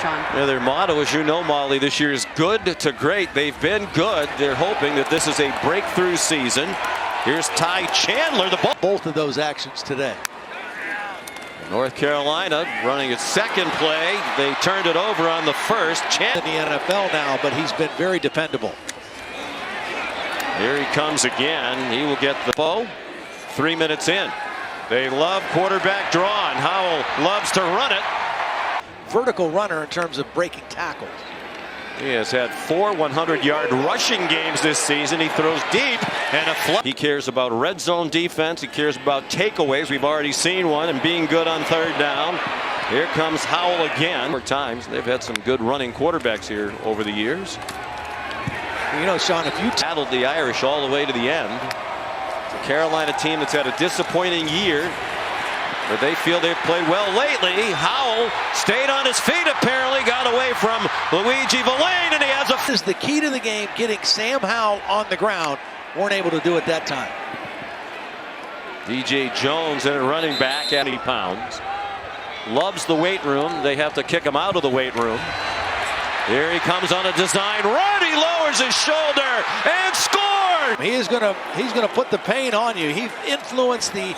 Sean. Yeah, their motto, as you know, Molly, this year is good to great. They've been good. They're hoping that this is a breakthrough season. Here's Ty Chandler, the ball. Both of those actions today. North Carolina running its second play. They turned it over on the first. In the NFL now, but he's been very dependable. Here he comes again. He will get the ball. 3 minutes in. They love quarterback draw, and Howell loves to run it. Vertical runner in terms of breaking tackles. He has had 4 100-yard rushing games this season. He throws deep and a flip. He cares about red zone defense. He cares about takeaways. We've already seen one, and being good on third down. Here comes Howell again. More times they've had some good running quarterbacks here over the years. You know, Sean, if you battled the Irish all the way to the end. It's a Carolina team that's had a disappointing year, but they feel they've played well lately. Howell stayed on his feet, apparently got away from Luigi Villain, and he has a... This is the key to the game, getting Sam Howell on the ground. Weren't able to do it that time. DJ Jones in a running back at 80 pounds. Loves the weight room. They have to kick him out of the weight room. Here he comes on a design run. He lowers his shoulder and scores. He's gonna put the pain on you. He influenced the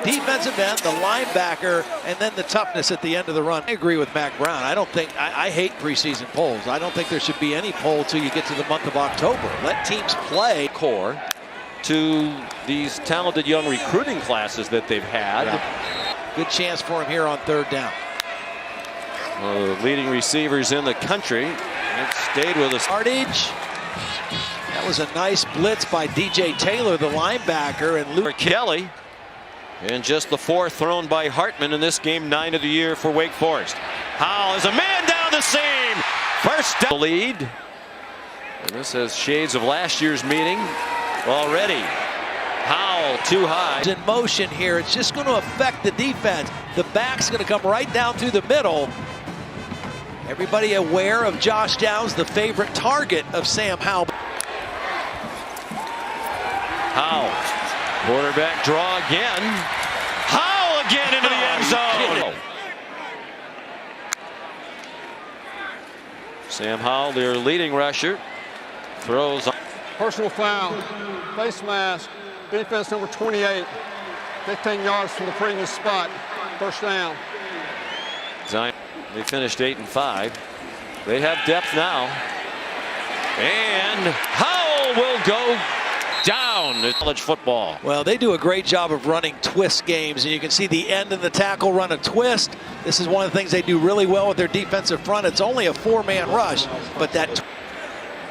defensive end, the linebacker, and then the toughness at the end of the run. I agree with Mac Brown. I hate preseason polls. I don't think there should be any poll till you get to the month of October. Let teams play. Core to these talented young recruiting classes that they've had. Yeah. Good chance for him here on third down. One of the leading receivers in the country. It stayed with us. Yardage. That was a nice blitz by DJ Taylor, the linebacker, and Luke Kelly. And just the 4th thrown by Hartman in this game, 9 of the year for Wake Forest. Howell is a man down the seam. First down. Lead. And this has shades of last year's meeting already. Howell too high. In motion here. It's just going to affect the defense. The back's going to come right down through the middle. Everybody aware of Josh Downs, the favorite target of Sam Howell. Howell. Quarterback draw again. Howell again into the end zone. Sam Howell, their leading rusher, throws. Personal foul, face mask, defense number 28, 15 yards from the previous spot, first down. Zion, they finished 8-5. They have depth now. And Howell will go down in college football. Well, they do a great job of running twist games, and you can see the end of the tackle run a twist. This is one of the things they do really well with their defensive front. It's only a 4-man rush, but that...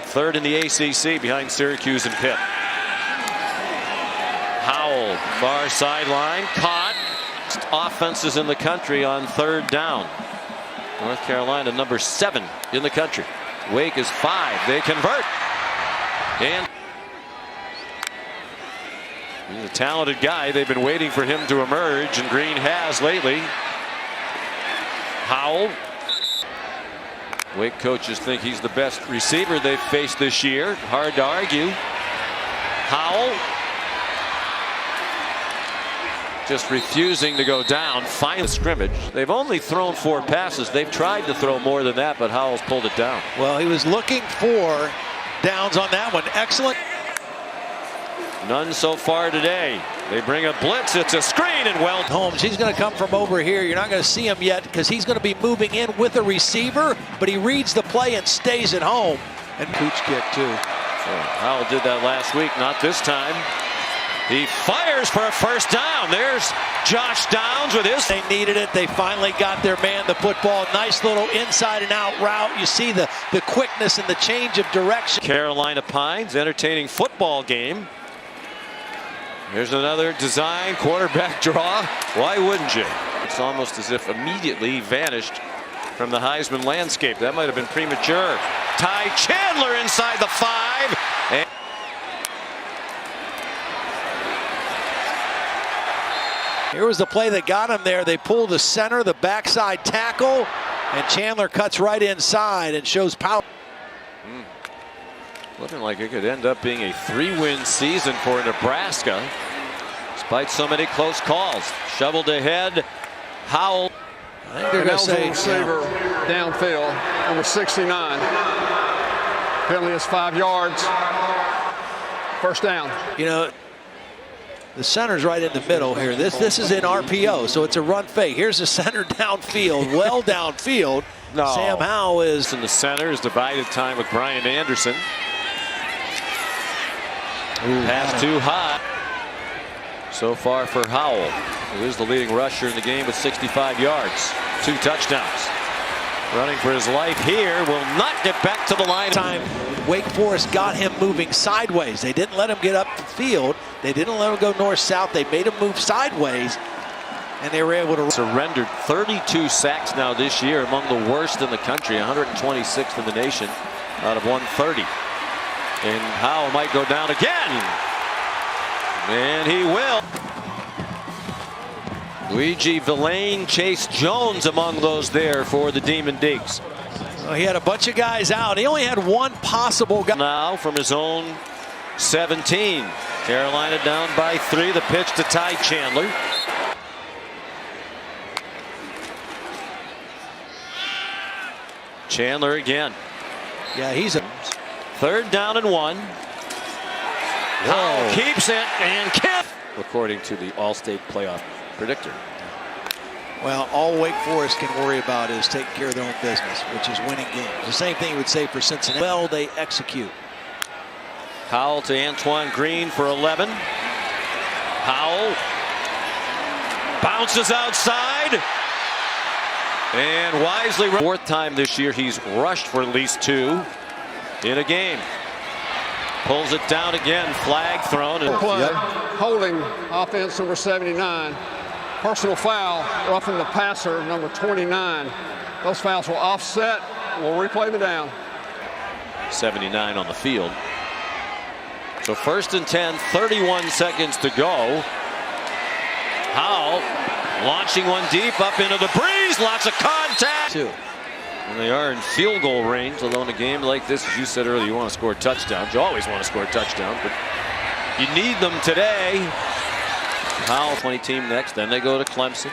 Third in the ACC behind Syracuse and Pitt. Howell, far sideline, caught. Offenses in the country on third down. North Carolina number 7 in the country. Wake is 5. They convert. And he's a talented guy. They've been waiting for him to emerge, and Green has lately. Howell. Wake coaches think he's the best receiver they've faced this year. Hard to argue. Howell just refusing to go down. Final scrimmage. They've only thrown 4 passes. They've tried to throw more than that, but Howell's pulled it down. Well, he was looking for downs on that one. Excellent. None so far today. They bring a blitz. It's a screen, and well. Holmes, he's going to come from over here. You're not going to see him yet because he's going to be moving in with a receiver, but he reads the play and stays at home. And pooch kick too. So Howell did that last week, not this time. He fires for a first down. There's Josh Downs with his. They needed it. They finally got their man the football. Nice little inside and out route. You see the quickness and the change of direction. Carolina Pines, entertaining football game. Here's another design quarterback draw. Why wouldn't you? It's almost as if immediately vanished from the Heisman landscape. That might have been premature. Ty Chandler inside the 5. And here was the play that got him there. They pull the center, the backside tackle, and Chandler cuts right inside and shows power. Looking like it could end up being a 3-win season for Nebraska, despite so many close calls. Shoveled ahead, Howell. I think they're And going to say receiver downfield, number 69. Penalty is 5 yards. First down. You know, the center's right in the middle here. This is in RPO, so it's a run fake. Here's the center downfield, well downfield. No. Sam Howell is in the center, is divided time with Brian Anderson. Pass too high. So far for Howell, who is the leading rusher in the game with 65 yards, 2 touchdowns. Running for his life here, will not get back to the line. Time Wake Forest got him moving sideways. They didn't let him get up the field. They didn't let him go north-south. They made him move sideways, and they were able to surrendered 32 sacks now this year, among the worst in the country, 126th in the nation out of 130. And Howell might go down again. And he will. Luigi Villain, Chase Jones among those there for the Demon Deacs. Well, he had a bunch of guys out. He only had one possible guy. Now from his own 17. Carolina down by 3. The pitch to Ty Chandler. Chandler again. Yeah, he's a 3rd down and 1. Howell keeps it and according to the All-State playoff predictor. Well, all Wake Forest can worry about is taking care of their own business, which is winning games. The same thing you would say for Cincinnati. Well, they execute. Howell to Antoine Green for 11. Howell bounces outside. And wisely, 4th time this year he's rushed for at least 2 in a game. Pulls it down again. Flag thrown. And play. Holding offense number 79. Personal foul, roughing the passer, number 29. Those fouls will offset. We'll replay the down. 79 on the field. So 1st and 10, 31 seconds to go. Howell launching one deep up into the breeze. Lots of contact. And they are in field goal range, although in a game like this, as you said earlier, you want to score touchdowns. You always want to score touchdowns, but you need them today. Howell 20 team next, then they go to Clemson.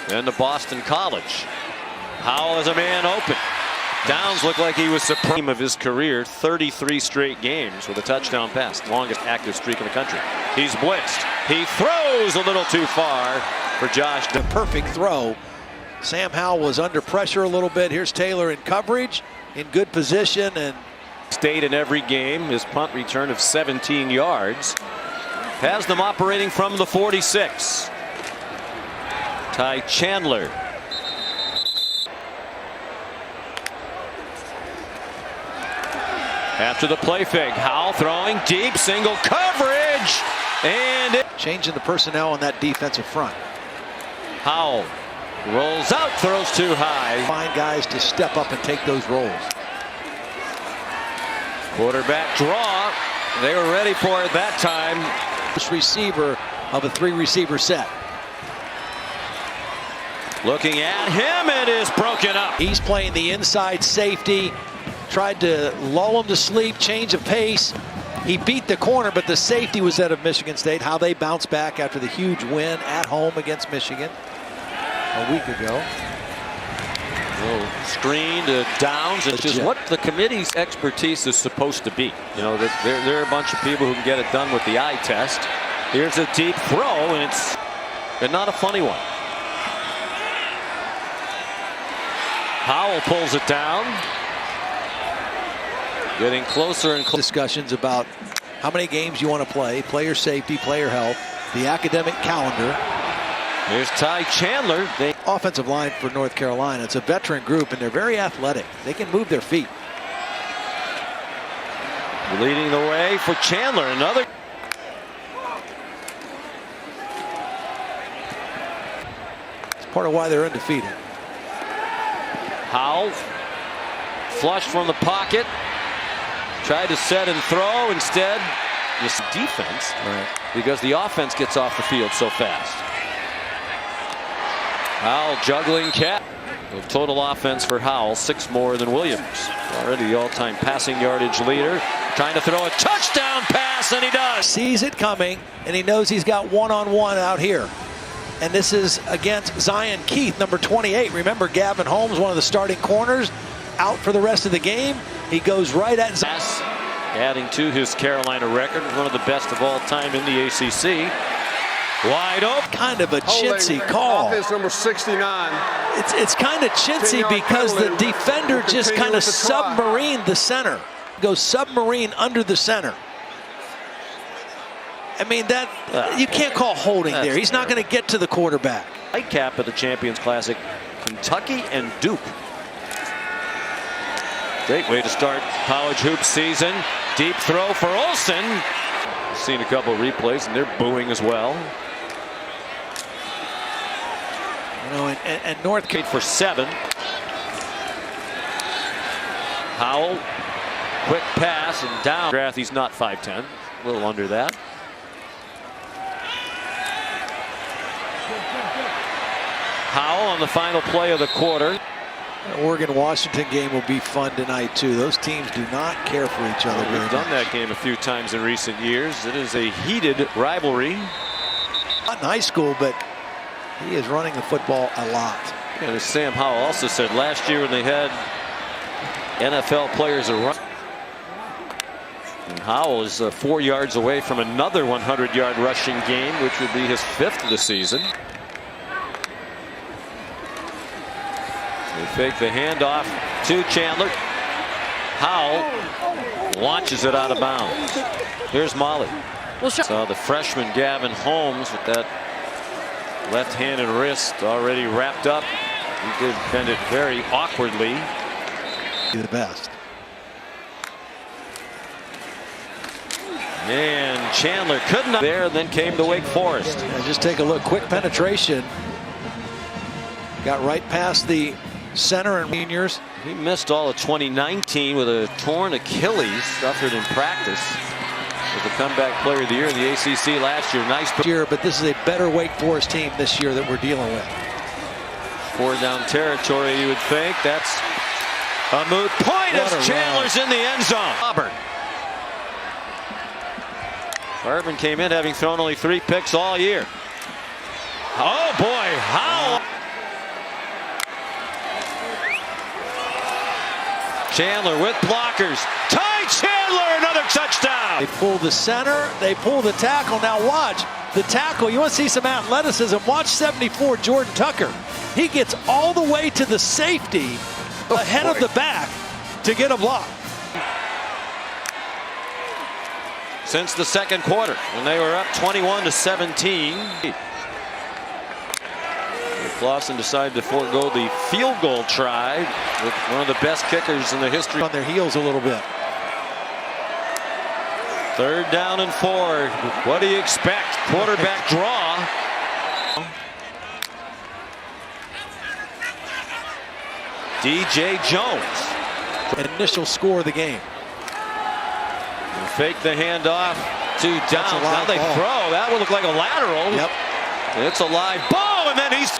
Then to Boston College. Howell is a man open. Downs looked like he was supreme of his career. 33 straight games with a touchdown pass. Longest active streak in the country. He's blitzed. He throws a little too far for Josh. The perfect throw. Sam Howell was under pressure a little bit. Here's Taylor in coverage, in good position, and stayed in every game. His punt return of 17 yards. Has them operating from the 46. Ty Chandler. After the play fake, Howell throwing deep, single coverage, and changing the personnel on that defensive front. Howell rolls out, throws too high. Find guys to step up and take those rolls. Quarterback draw. They were ready for it that time. First receiver of a 3-receiver set. Looking at him, it is broken up. He's playing the inside safety. Tried to lull him to sleep, change of pace. He beat the corner, but the safety was out of Michigan State. How they bounced back after the huge win at home against Michigan a week ago. Screen to Downs, which is what the committee's expertise is supposed to be. You know, there are a bunch of people who can get it done with the eye test. Here's a deep throw, and it's not a funny one. Howell pulls it down. Getting closer and closer. Discussions about how many games you want to play, player safety, player health, the academic calendar. Here's Ty Chandler. Offensive line for North Carolina. It's a veteran group, and they're very athletic. They can move their feet. Leading the way for Chandler. Another. It's part of why they're undefeated. Howell flushed from the pocket. Tried to set and throw. Instead, this defense. Right. Because the offense gets off the field so fast. Howell juggling cat. The total offense for Howell, 6 more than Williams. Already the all-time passing yardage leader. Trying to throw a touchdown pass, and he does. Sees it coming, and he knows he's got one-on-one out here. And this is against Zion Keith, number 28. Remember, Gavin Holmes, one of the starting corners, out for the rest of the game. He goes right at Zion. Adding to his Carolina record, one of the best of all time in the ACC. Wide open. Kind of a chintzy call. Offense number 69. It's kind of chintzy because the defender just kind of submarined the center. Goes submarine under the center. I mean, that you can't call holding there. He's not going to get to the quarterback. Nightcap at the Champions Classic, Kentucky and Duke. Great way to start college hoop season. Deep throw for Olsen. I've seen a couple of replays, and they're booing as well. You know, and North Carolina for 7. Howell, quick pass and down. He's not 5'10", a little under that. Howell on the final play of the quarter. The Oregon-Washington game will be fun tonight, too. Those teams do not care for each other. We've done that game a few times in recent years. It is a heated rivalry. Not in high school, but he is running the football a lot. And as Sam Howell also said last year when they had NFL players around. And Howell is 4 yards away from another 100-yard rushing game, which would be his 5th of the season. They fake the handoff to Chandler. Howell launches it out of bounds. Here's Molly. So the freshman Gavin Holmes with that left-handed wrist already wrapped up. He did bend it very awkwardly. The best. And Chandler couldn't there, and then came to Wake Forest. And just take a look. Quick penetration. Got right past the center and seniors. He missed all of 2019 with a torn Achilles, suffered in practice. Was the comeback player of the year in the ACC last year. Nice year, but this is a better Wake Forest team this year that we're dealing with. 4 down territory, you would think. That's a moot point as Chandler's in the end zone. Auburn. Urban came in having thrown only 3 picks all year. Oh boy, Howell. Chandler with blockers. Ty Chandler, another touchdown. They pull the center, they pull the tackle. Now watch the tackle. You want to see some athleticism? Watch 74, Jordan Tucker. He gets all the way to the safety ahead of the back to get a block. Since the second quarter, when they were up 21-17. Lawson decided to forego the field goal try with one of the best kickers in the history. On their heels a little bit. 3rd down and 4. What do you expect? Quarterback draw. DJ Jones. Initial score of the game. Fake the handoff to Downs. Now they throw. That would look like a lateral. Yep. It's a live ball, and then he's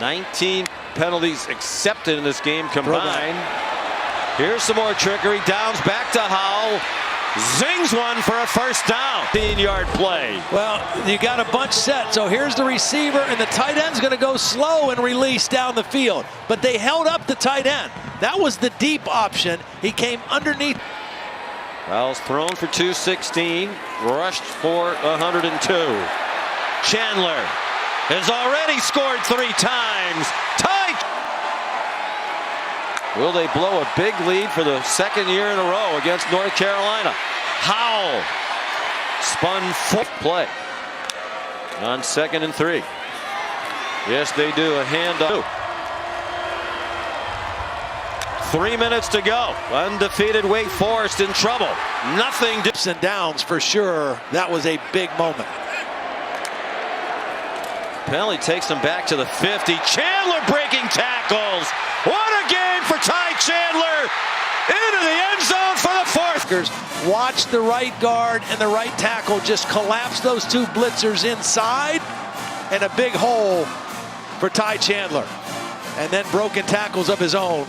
19 penalties accepted in this game combined. Here's some more trickery. Downs back to Howell. Zings one for a first down. 15-yard play. Well, you got a bunch set. So here's the receiver, and the tight end's going to go slow and release down the field. But they held up the tight end. That was the deep option. He came underneath. Fowles thrown for 216. Rushed for 102. Chandler has already scored 3 times. Tight. Will they blow a big lead for the 2nd year in a row against North Carolina? Howell spun 4th play on 2nd and 3. Yes, they do a handoff. 3 minutes to go. Undefeated Wake Forest in trouble. Nothing. Dips and downs for sure. That was a big moment. Penalty takes them back to the 50. Chandler breaking tackles. What a game for Ty Chandler. Into the end zone for the 4th. Watch the right guard and the right tackle just collapse those 2 blitzers inside, and a big hole for Ty Chandler. And then broken tackles of his own.